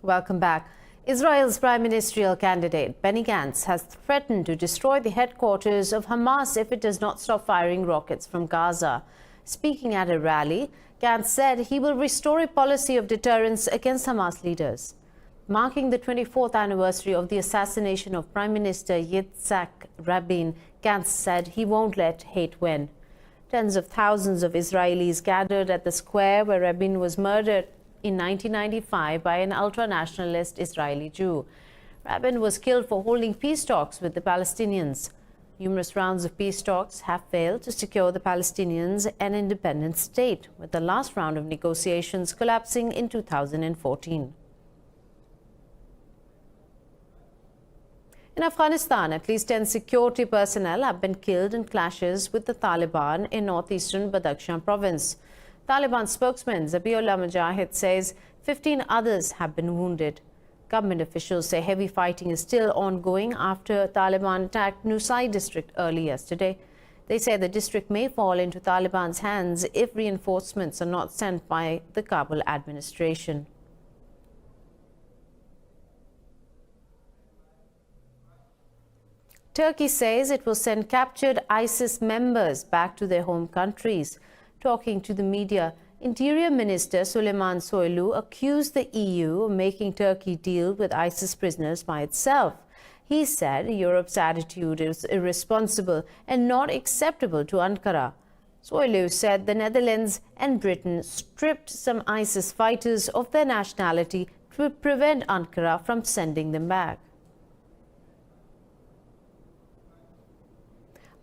Welcome back. Israel's prime ministerial candidate Benny Gantz has threatened to destroy the headquarters of Hamas if it does not stop firing rockets from Gaza. Speaking at a rally, Gantz said he will restore a policy of deterrence against Hamas leaders. Marking the 24th anniversary of the assassination of Prime Minister Yitzhak Rabin, Gantz said he won't let hate win. Tens of thousands of Israelis gathered at the square where Rabin was murdered in 1995 by an ultra-nationalist Israeli Jew. Rabin was killed for holding peace talks with the Palestinians. Numerous rounds of peace talks have failed to secure the Palestinians an independent state, with the last round of negotiations collapsing in 2014. In Afghanistan, at least 10 security personnel have been killed in clashes with the Taliban in northeastern Badakhshan province. Taliban spokesman Zabiullah Mujahid says 15 others have been wounded. Government officials say heavy fighting is still ongoing after Taliban attacked Nusai district early yesterday. They say the district may fall into Taliban's hands if reinforcements are not sent by the Kabul administration. Turkey says it will send captured ISIS members back to their home countries. Talking to the media, Interior Minister Süleyman Soylu accused the EU of making Turkey deal with ISIS prisoners by itself. He said Europe's attitude is irresponsible and not acceptable to Ankara. Soylu said the Netherlands and Britain stripped some ISIS fighters of their nationality to prevent Ankara from sending them back.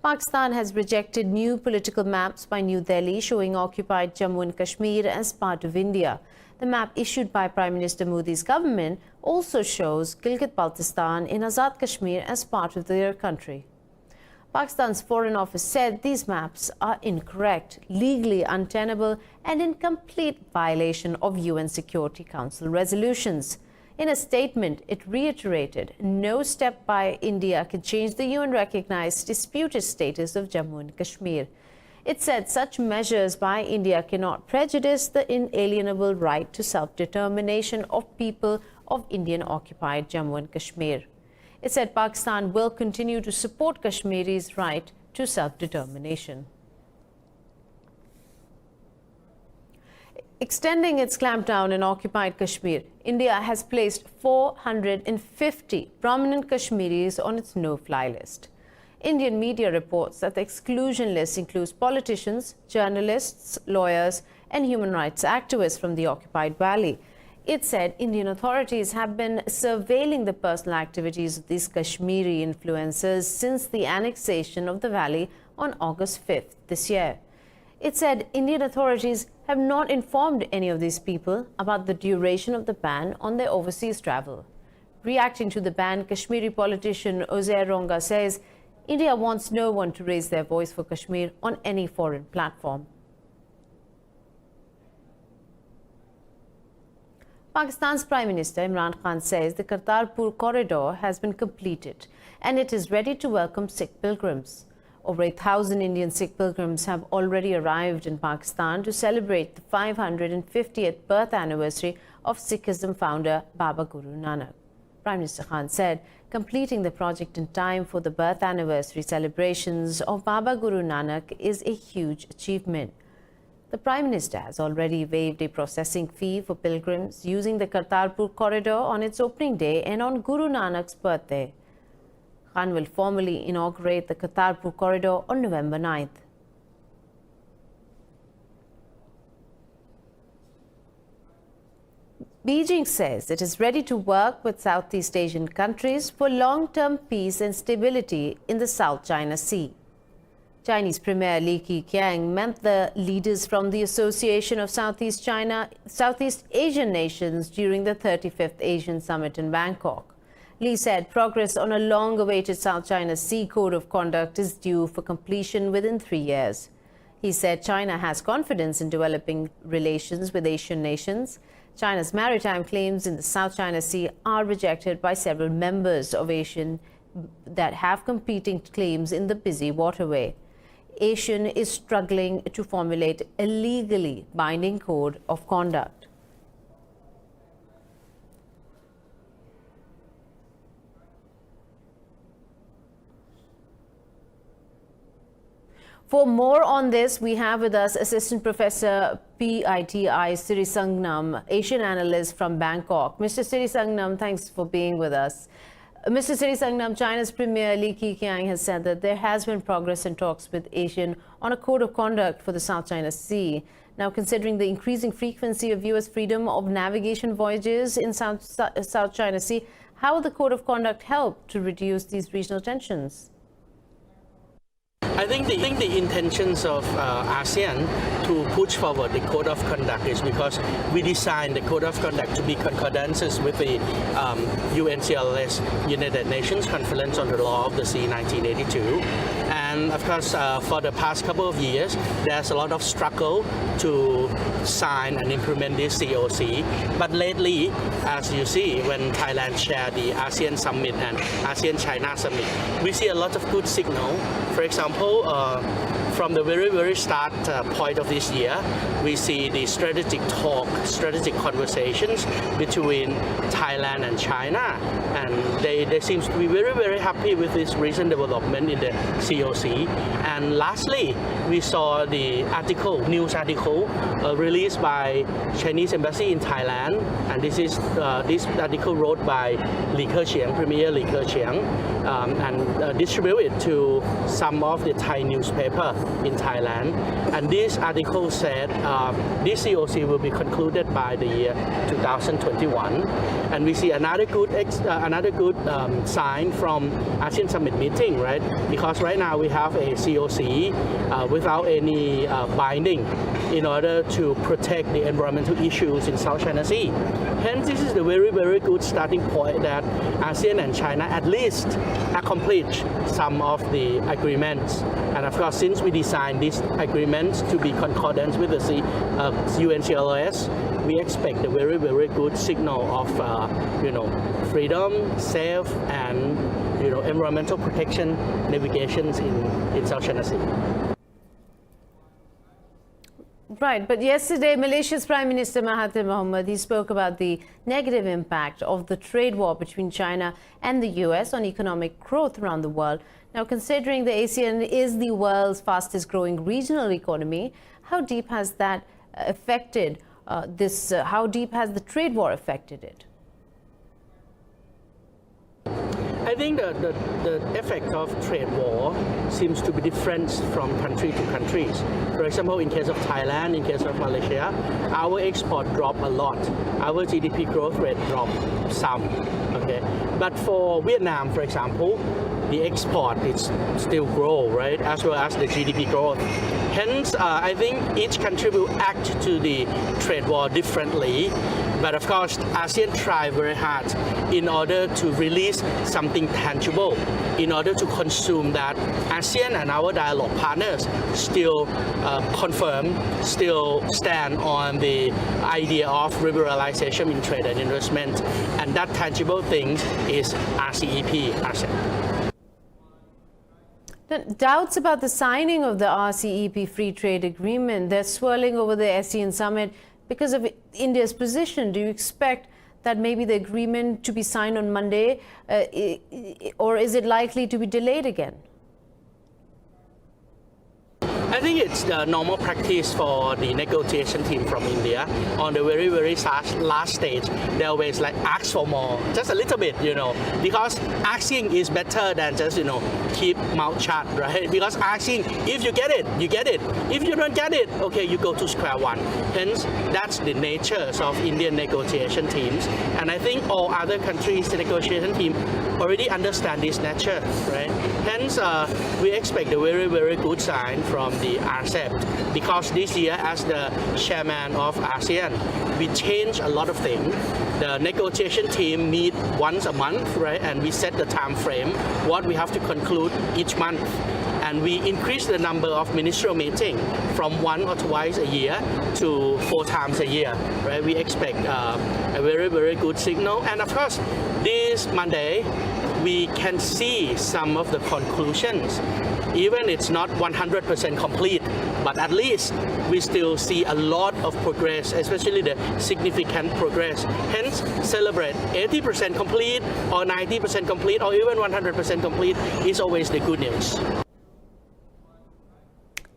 Pakistan has rejected new political maps by New Delhi showing occupied Jammu and Kashmir as part of India. The map issued by Prime Minister Modi's government also shows Gilgit-Baltistan in Azad Kashmir as part of their country. Pakistan's Foreign Office said these maps are incorrect, legally untenable, and in complete violation of UN Security Council resolutions. In a statement, it reiterated no step by India can change the UN-recognized disputed status of Jammu and Kashmir. It said such measures by India cannot prejudice the inalienable right to self-determination of people of Indian-occupied Jammu and Kashmir. It said Pakistan will continue to support Kashmiris' right to self-determination. Extending its clampdown in occupied Kashmir, India has placed 450 prominent Kashmiris on its no-fly list. Indian media reports that the exclusion list includes politicians, journalists, lawyers, and human rights activists from the occupied valley. It said Indian authorities have been surveilling the personal activities of these Kashmiri influencers since the annexation of the valley on August 5th this year. It said Indian authorities have not informed any of these people about the duration of the ban on their overseas travel. Reacting to the ban, Kashmiri politician Uzair Ronga says India wants no one to raise their voice for Kashmir on any foreign platform. Pakistan's Prime Minister Imran Khan says the Kartarpur corridor has been completed and it is ready to welcome Sikh pilgrims. Over 1,000 Indian Sikh pilgrims have already arrived in Pakistan to celebrate the 550th birth anniversary of Sikhism founder Baba Guru Nanak. Prime Minister Khan said completing the project in time for the birth anniversary celebrations of Baba Guru Nanak is a huge achievement. The Prime Minister has already waived a processing fee for pilgrims using the Kartarpur corridor on its opening day and on Guru Nanak's birthday. Khan will formally inaugurate the Kartarpur corridor on November 9th. Beijing says it is ready to work with Southeast Asian countries for long-term peace and stability in the South China Sea. Chinese Premier Li Keqiang met the leaders from the Association of Southeast Asian Nations during the 35th Asian Summit in Bangkok. Li said progress on a long-awaited South China Sea Code of Conduct is due for completion within 3 years. He said China has confidence in developing relations with Asian nations. China's maritime claims in the South China Sea are rejected by several members of ASEAN that have competing claims in the busy waterway. ASEAN is struggling to formulate a legally binding code of conduct. For more on this, we have with us Assistant Professor PITI Sirisangnam, Asian analyst from Bangkok. Mr. Sirisangnam, thanks for being with us. Mr. Sirisangnam, China's Premier Li Keqiang has said that there has been progress in talks with ASEAN on a code of conduct for the South China Sea. Now, considering the increasing frequency of U.S. freedom of navigation voyages in South China Sea, how will the code of conduct help to reduce these regional tensions? I think the intentions of ASEAN to push forward the code of conduct is because we designed the code of conduct to be concordances with the UNCLOS, United Nations Conference on the Law of the Sea 1982. And of course, for the past couple of years, there's a lot of struggle to sign and implement this COC. But lately, as you see, when Thailand shared the ASEAN Summit and ASEAN-China Summit, we see a lot of good signal. For example, from the very start point of this year, we see the strategic conversations between Thailand and China, and they seem to be very happy with this recent development in the COC. And lastly, we saw the news article released by Chinese Embassy in Thailand, and this article wrote by Li Keqiang, Premier Li Keqiang, and distributed to some of the Thai newspaper in Thailand. And this article said this COC will be concluded by the year 2021. And we see another good sign from ASEAN Summit meeting, right? Because right now we have a COC without any binding in order to protect the environmental issues in South China Sea. Hence, this is the very good starting point that ASEAN and China at least accomplish some of the agreements. And of course, since we designed these agreements to be concordant with the UNCLOS, we expect a very good signal of freedom, safe, and environmental protection navigations in South China Sea. Right, but yesterday Malaysia's Prime Minister Mahathir Mohamad, he spoke about the negative impact of the trade war between China and the US on economic growth around the world. Now, considering the ASEAN is the world's fastest growing regional economy, how deep has that affected how deep has the trade war affected it? I think the effect of trade war seems to be different from country to countries. For example, in case of Thailand, in case of Malaysia, our export dropped a lot. Our GDP growth rate dropped some. Okay, but for Vietnam, for example, the export is still grow, right, as well as the GDP growth. Hence, I think each country will act to the trade war differently. But of course, ASEAN tried very hard in order to release something tangible, in order to consume that ASEAN and our dialogue partners still still stand on the idea of liberalization in trade and investment. And that tangible thing is RCEP, ASEAN. Doubts about the signing of the RCEP free trade agreement, they're swirling over the ASEAN summit because of India's position. Do you expect that maybe the agreement to be signed on Monday, or is it likely to be delayed again? I think it's the normal practice for the negotiation team from India. On the very last stage, they always ask for more, just a little bit, because asking is better than just, keep mouth shut, right? Because asking, if you get it, you get it. If you don't get it, okay, you go to square one. Hence, that's the nature of Indian negotiation teams. And I think all other countries' negotiation team already understand this nature, right? Hence, we expect a very good sign from the RCEP, because this year, as the chairman of ASEAN, we change a lot of things. The negotiation team meet once a month, right? And we set the time frame, what we have to conclude each month. And we increase the number of ministerial meetings from 1 or twice a year to 4 times a year, right? We expect a very good signal. And of course, this Monday, we can see some of the conclusions. Even it's not 100% complete, but at least we still see a lot of progress, especially the significant progress. Hence, celebrate 80% complete or 90% complete or even 100% complete is always the good news.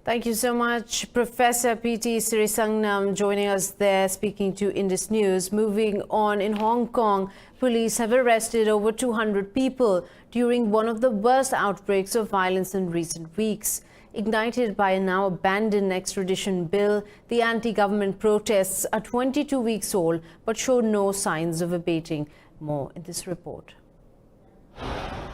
Thank you so much, Professor P.T. Sirisangnam, joining us there, speaking to Indus News. Moving on, in Hong Kong, police have arrested over 200 people during one of the worst outbreaks of violence in recent weeks. Ignited by a now abandoned extradition bill, the anti-government protests are 22 weeks old but show no signs of abating. More in this report.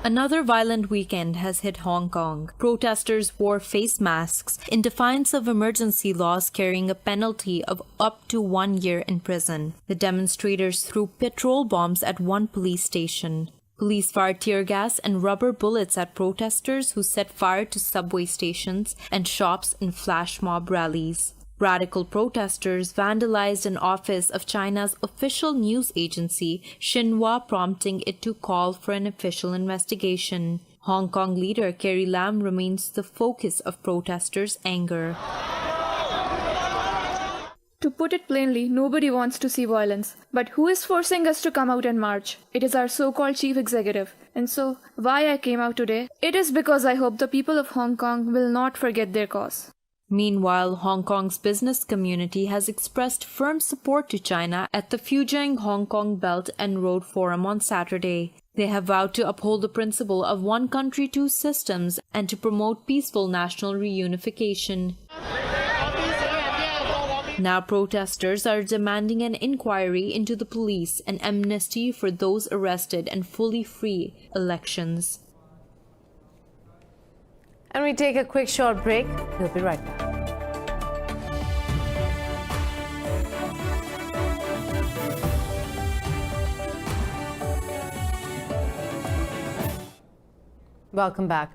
Another violent weekend has hit Hong Kong. Protesters wore face masks in defiance of emergency laws carrying a penalty of up to 1 year in prison. The demonstrators threw petrol bombs at one police station. Police fired tear gas and rubber bullets at protesters who set fire to subway stations and shops in flash mob rallies. Radical protesters vandalized an office of China's official news agency, Xinhua, prompting it to call for an official investigation. Hong Kong leader Carrie Lam remains the focus of protesters' anger. To put it plainly, nobody wants to see violence. But who is forcing us to come out and march? It is our so-called chief executive. And so, why I came out today? It is because I hope the people of Hong Kong will not forget their cause. Meanwhile, Hong Kong's business community has expressed firm support to China at the Fujian Hong Kong Belt and Road Forum on Saturday. They have vowed to uphold the principle of one country, two systems and to promote peaceful national reunification. Now protesters are demanding an inquiry into the police and amnesty for those arrested and fully free elections. And we take a quick short break. We'll be right back. Welcome back.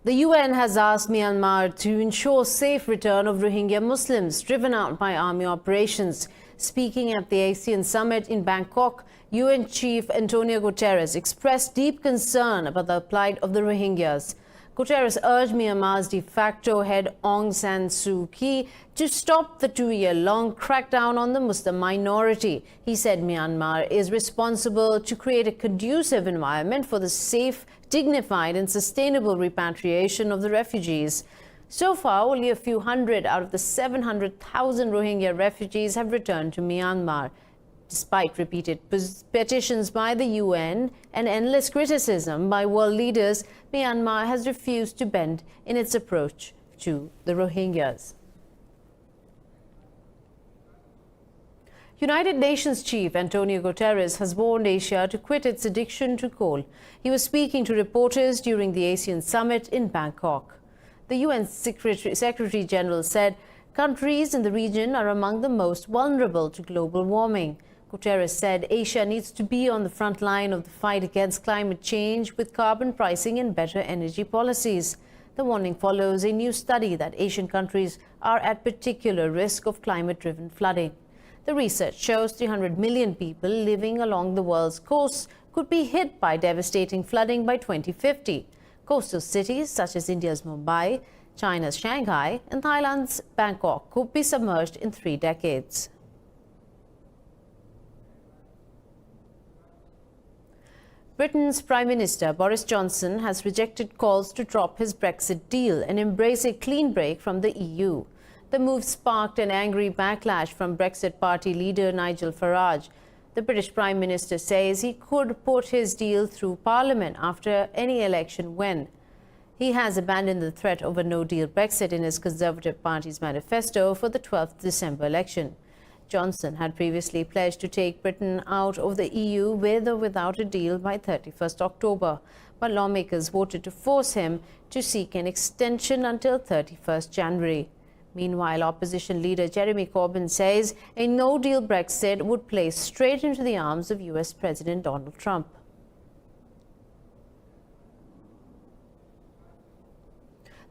The UN has asked Myanmar to ensure safe return of Rohingya Muslims driven out by army operations. Speaking at the ASEAN summit in Bangkok, UN Chief Antonio Guterres expressed deep concern about the plight of the Rohingyas. Guterres urged Myanmar's de facto head Aung San Suu Kyi to stop the 2-year-long crackdown on the Muslim minority. He said Myanmar is responsible to create a conducive environment for the safe, dignified and sustainable repatriation of the refugees. So far, only a few hundred out of the 700,000 Rohingya refugees have returned to Myanmar. Despite repeated petitions by the UN and endless criticism by world leaders, Myanmar has refused to bend in its approach to the Rohingyas. United Nations Chief Antonio Guterres has warned Asia to quit its addiction to coal. He was speaking to reporters during the ASEAN summit in Bangkok. The UN Secretary General said countries in the region are among the most vulnerable to global warming. Guterres said Asia needs to be on the front line of the fight against climate change with carbon pricing and better energy policies. The warning follows a new study that Asian countries are at particular risk of climate-driven flooding. The research shows 300 million people living along the world's coasts could be hit by devastating flooding by 2050. Coastal cities such as India's Mumbai, China's Shanghai and Thailand's Bangkok could be submerged in 3 decades. Britain's Prime Minister Boris Johnson has rejected calls to drop his Brexit deal and embrace a clean break from the EU. The move sparked an angry backlash from Brexit Party leader Nigel Farage. The British Prime Minister says he could put his deal through Parliament after any election win. He has abandoned the threat of a no-deal Brexit in his Conservative Party's manifesto for the 12th December election. Johnson had previously pledged to take Britain out of the EU with or without a deal by 31st October, but lawmakers voted to force him to seek an extension until 31st January. Meanwhile, opposition leader Jeremy Corbyn says a no-deal Brexit would play straight into the arms of US President Donald Trump.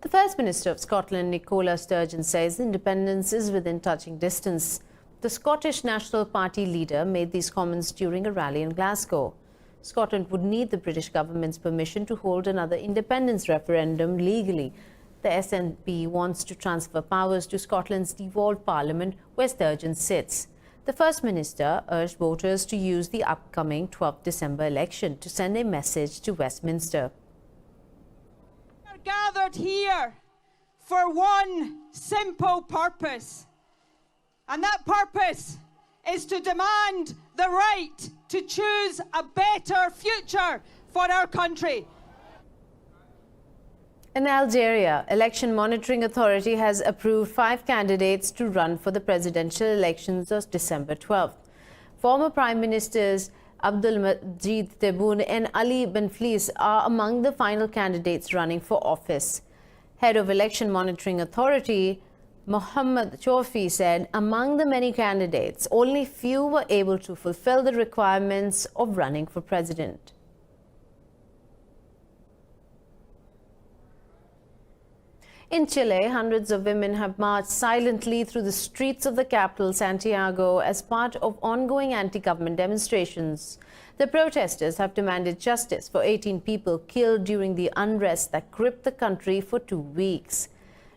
The First Minister of Scotland, Nicola Sturgeon, says independence is within touching distance. The Scottish National Party leader made these comments during a rally in Glasgow. Scotland would need the British government's permission to hold another independence referendum legally. The SNP wants to transfer powers to Scotland's devolved parliament, where Sturgeon sits. The First Minister urged voters to use the upcoming 12th December election to send a message to Westminster. We are gathered here for one simple purpose. And that purpose is to demand the right to choose a better future for our country. In Algeria, Election Monitoring Authority has approved 5 candidates to run for the presidential elections of December 12th. Former Prime Ministers Abdelmadjid Tebboune and Ali Benflis are among the final candidates running for office. Head of Election Monitoring Authority, Mohammed Chofi, said among the many candidates, only few were able to fulfill the requirements of running for president. In Chile, hundreds of women have marched silently through the streets of the capital, Santiago, as part of ongoing anti-government demonstrations. The protesters have demanded justice for 18 people killed during the unrest that gripped the country for 2 weeks.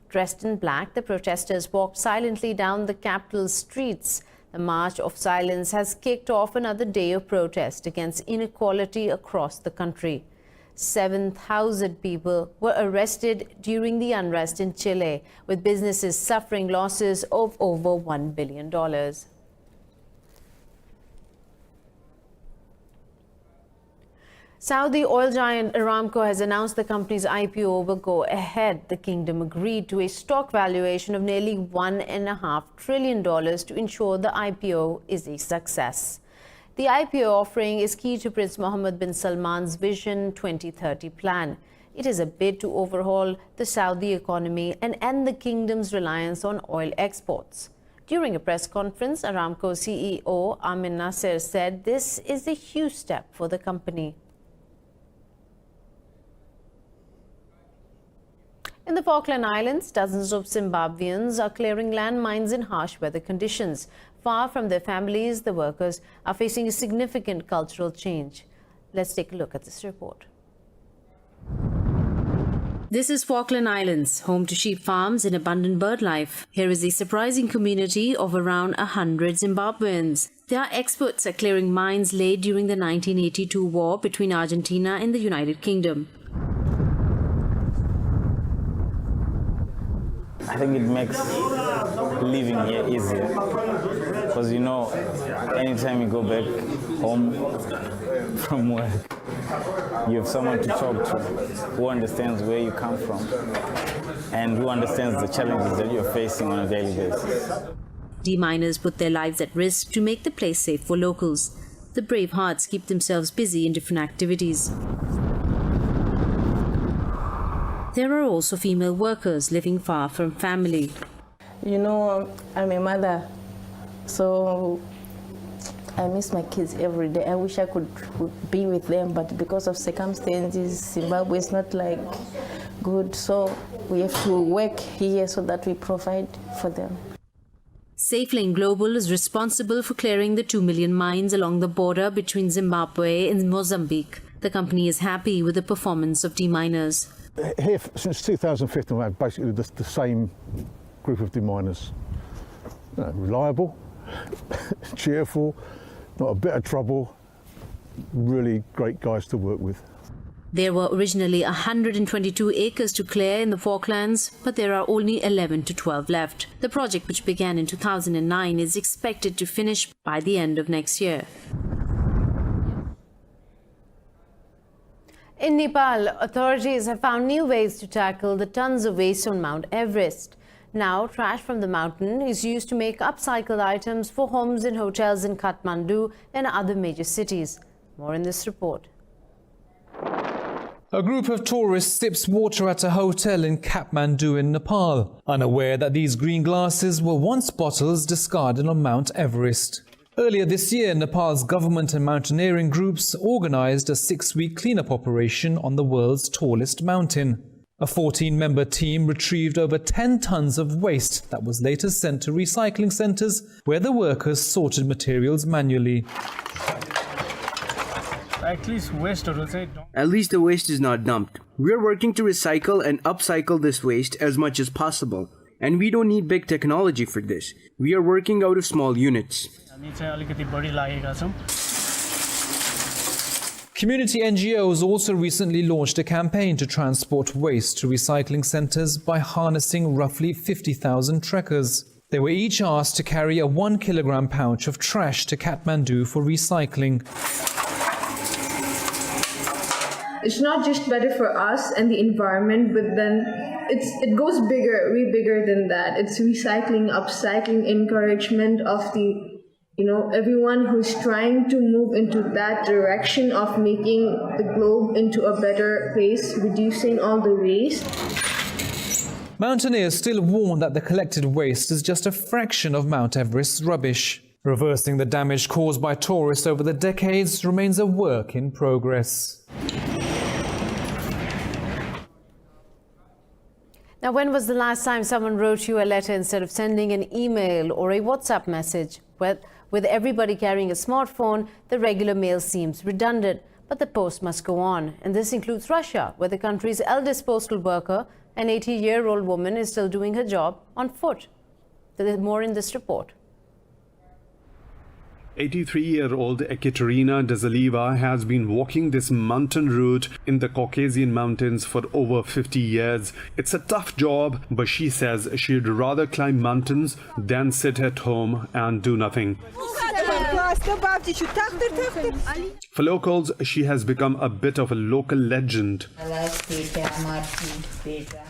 Dressed in black, the protesters walked silently down the capital's streets. The March of Silence has kicked off another day of protest against inequality across the country. 7,000 people were arrested during the unrest in Chile, with businesses suffering losses of over $1 billion. Saudi oil giant Aramco has announced the company's IPO will go ahead. The kingdom agreed to a stock valuation of nearly $1.5 trillion to ensure the IPO is a success. The IPO offering is key to Prince Mohammed bin Salman's Vision 2030 plan. It is a bid to overhaul the Saudi economy and end the kingdom's reliance on oil exports. During a press conference, Aramco CEO Amin Nasser said this is a huge step for the company. In the Falkland Islands, dozens of Zimbabweans are clearing landmines in harsh weather conditions. Far from their families, the workers are facing a significant cultural change. Let's take a look at this report. This is Falkland Islands, home to sheep farms and abundant bird life. Here is a surprising community of around 100 Zimbabweans. They are experts at clearing mines laid during the 1982 war between Argentina and the United Kingdom. I think it makes living here easier because, you know, anytime you go back home from work, you have someone to talk to who understands where you come from and who understands the challenges that you're facing on a daily basis. Deminers put their lives at risk to make the place safe for locals. The brave hearts keep themselves busy in different activities. There are also female workers living far from family. You know, I'm a mother, so I miss my kids every day. I wish I could be with them, but because of circumstances, Zimbabwe is not like good, so we have to work here so that we provide for them. SafeLane Global is responsible for clearing the 2 million mines along the border between Zimbabwe and Mozambique. The company is happy with the performance of deminers. Here, since 2015, we've had basically the same group of deminers. Reliable, cheerful, not a bit of trouble, really great guys to work with. There were originally 122 acres to clear in the Falklands, but there are only 11 to 12 left. The project, which began in 2009, is expected to finish by the end of next year. In Nepal, authorities have found new ways to tackle the tons of waste on Mount Everest. Now, trash from the mountain is used to make upcycled items for homes and hotels in Kathmandu and other major cities. More in this report. A group of tourists sips water at a hotel in Kathmandu in Nepal, unaware that these green glasses were once bottles discarded on Mount Everest. Earlier this year, Nepal's government and mountaineering groups organized a 6-week cleanup operation on the world's tallest mountain. A 14-member team retrieved over 10 tons of waste that was later sent to recycling centers where the workers sorted materials manually. At least the waste is not dumped. We're working to recycle and upcycle this waste as much as possible. And we don't need big technology for this. We are working out of small units. Community NGOs also recently launched a campaign to transport waste to recycling centres by harnessing roughly 50,000 trekkers. They were each asked to carry a 1 kilogram pouch of trash to Kathmandu for recycling. It's not just better for us and the environment, but then it goes bigger, way bigger than that. It's recycling, upcycling, encouragement of everyone who's trying to move into that direction of making the globe into a better place, reducing all the waste. Mountaineers still warn that the collected waste is just a fraction of Mount Everest's rubbish. Reversing the damage caused by tourists over the decades remains a work in progress. Now, when was the last time someone wrote you a letter instead of sending an email or a WhatsApp message? Well, with everybody carrying a smartphone, the regular mail seems redundant, but the post must go on. And this includes Russia, where the country's eldest postal worker, an 80-year-old woman, is still doing her job on foot. There's more in this report. 83-year-old Ekaterina Dazaleva has been walking this mountain route in the Caucasian mountains for over 50 years. It's a tough job, but she says she'd rather climb mountains than sit at home and do nothing. For locals, she has become a bit of a local legend.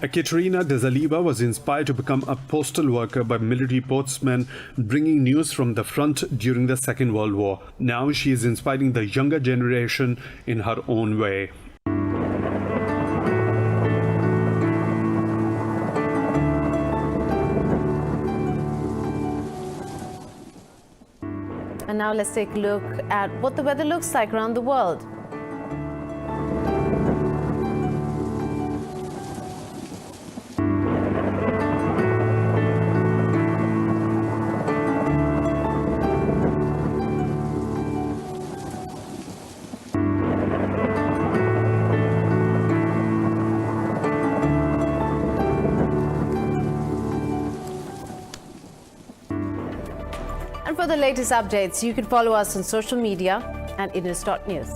Ekaterina Dazaleva was inspired to become a postal worker by military postmen bringing news from the front during the Second World War. Now she is inspiring the younger generation in her own way. And now let's take a look at what the weather looks like around the world. And for the latest updates, you can follow us on social media and Indus.News.